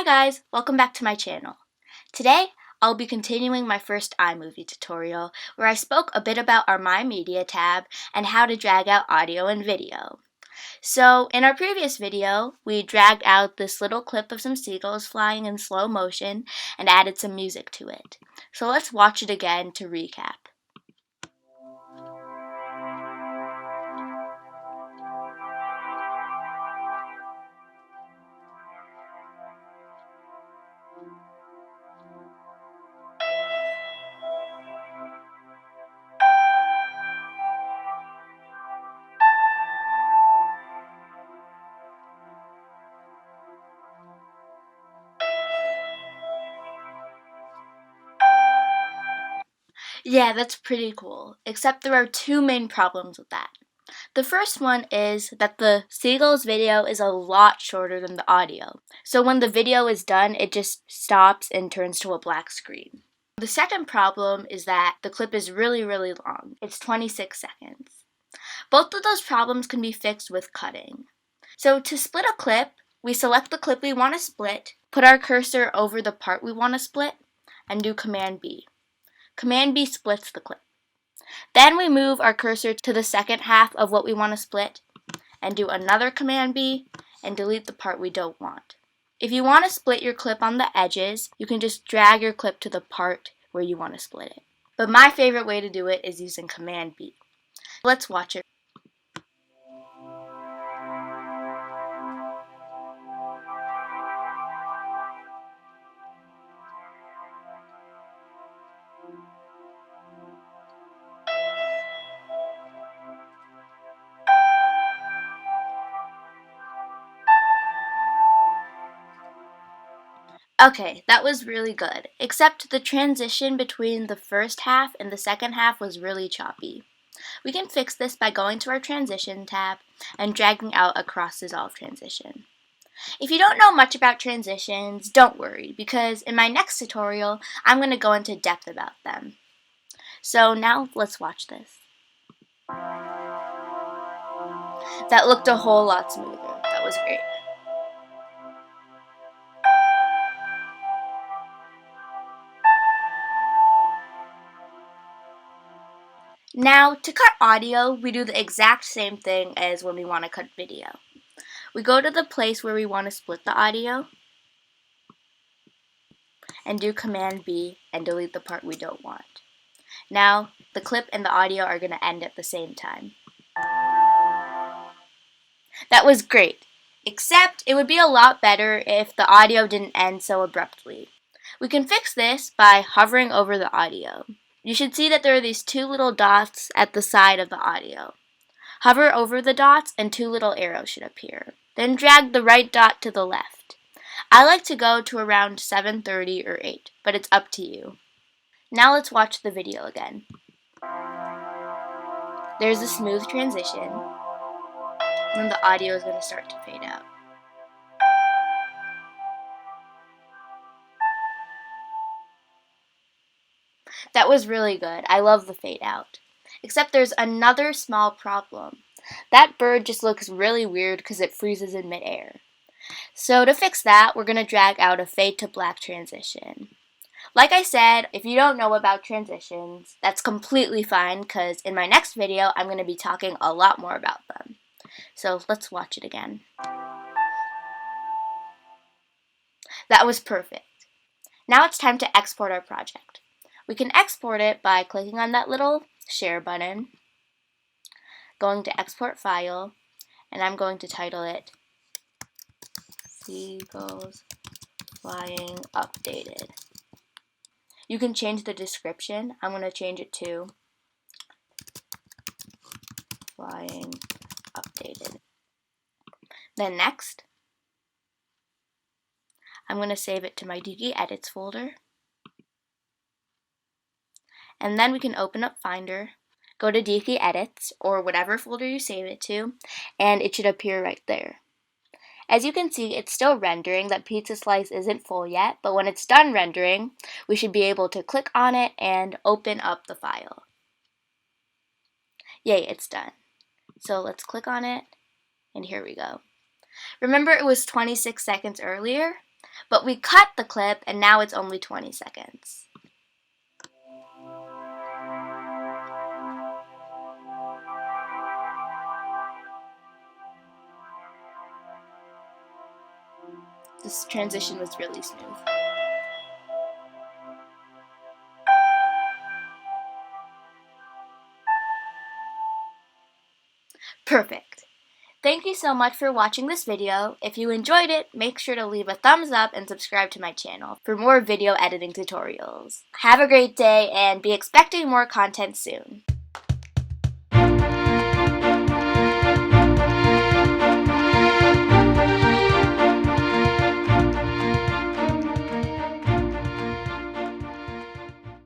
guys, welcome back to my channel. Today, I'll be continuing my first iMovie tutorial where I spoke a bit about our My Media tab and how to drag out audio and video. So, in our previous video, we dragged out this little clip of some seagulls flying in slow motion and added some music to it. So let's watch it again to recap. Yeah, that's pretty cool, except there are two main problems with that. The first one is that the seagulls video is a lot shorter than the audio. So when the video is done, it just stops and turns to a black screen. The second problem is that the clip is really long. It's 26 seconds. Both of those problems can be fixed with cutting. So to split a clip, we select the clip we want to split, put our cursor over the part we want to split, and do Command B. Command B splits the clip. Then we move our cursor to the second half of what we want to split and do another Command B and delete the part we don't want. If you want to split your clip on the edges, you can just drag your clip to the part where you want to split it. But my favorite way to do it is using Command B. Let's watch it. Okay, that was really good, except the transition between the first half and the second half was really choppy. We can fix this by going to our Transition tab and dragging out a cross-dissolve transition. If you don't know much about transitions, don't worry, because in my next tutorial, I'm going to go into depth about them. So now let's watch this. That looked a whole lot smoother. That was great. Now, to cut audio, we do the exact same thing as when we want to cut video. We go to the place where we want to split the audio and do Command B and delete the part we don't want. Now, the clip and the audio are going to end at the same time. That was great, except it would be a lot better if the audio didn't end so abruptly. We can fix this by hovering over the audio. You should see that there are these two little dots at the side of the audio. Hover over the dots and two little arrows should appear. Then drag the right dot to the left. I like to go to around 7:30 or 8, but it's up to you. Now let's watch the video again. There's a smooth transition, and then the audio is going to start to fade out. That was really good. I love the fade out. Except there's another small problem. That bird just looks really weird because it freezes in midair. So to fix that, we're going to drag out a fade to black transition. Like I said, if you don't know about transitions, that's completely fine because in my next video, I'm going to be talking a lot more about them. So let's watch it again. That was perfect. Now it's time to export our project. We can export it by clicking on that little share button, going to export file, and I'm going to title it Seagulls Flying Updated. You can change the description. I'm going to change it to Flying Updated. Then next, I'm going to save it to my Deeki Edits folder. And then we can open up Finder, go to Deeki Edits, or whatever folder you save it to, and it should appear right there. As you can see, it's still rendering. That pizza slice isn't full yet, but when it's done rendering, we should be able to click on it and open up the file. Yay, it's done. So let's click on it, and here we go. Remember it was 26 seconds earlier? But we cut the clip and now it's only 20 seconds. This transition was really smooth. Perfect. Thank you so much for watching this video. If you enjoyed it, make sure to leave a thumbs up and subscribe to my channel for more video editing tutorials. Have a great day and be expecting more content soon.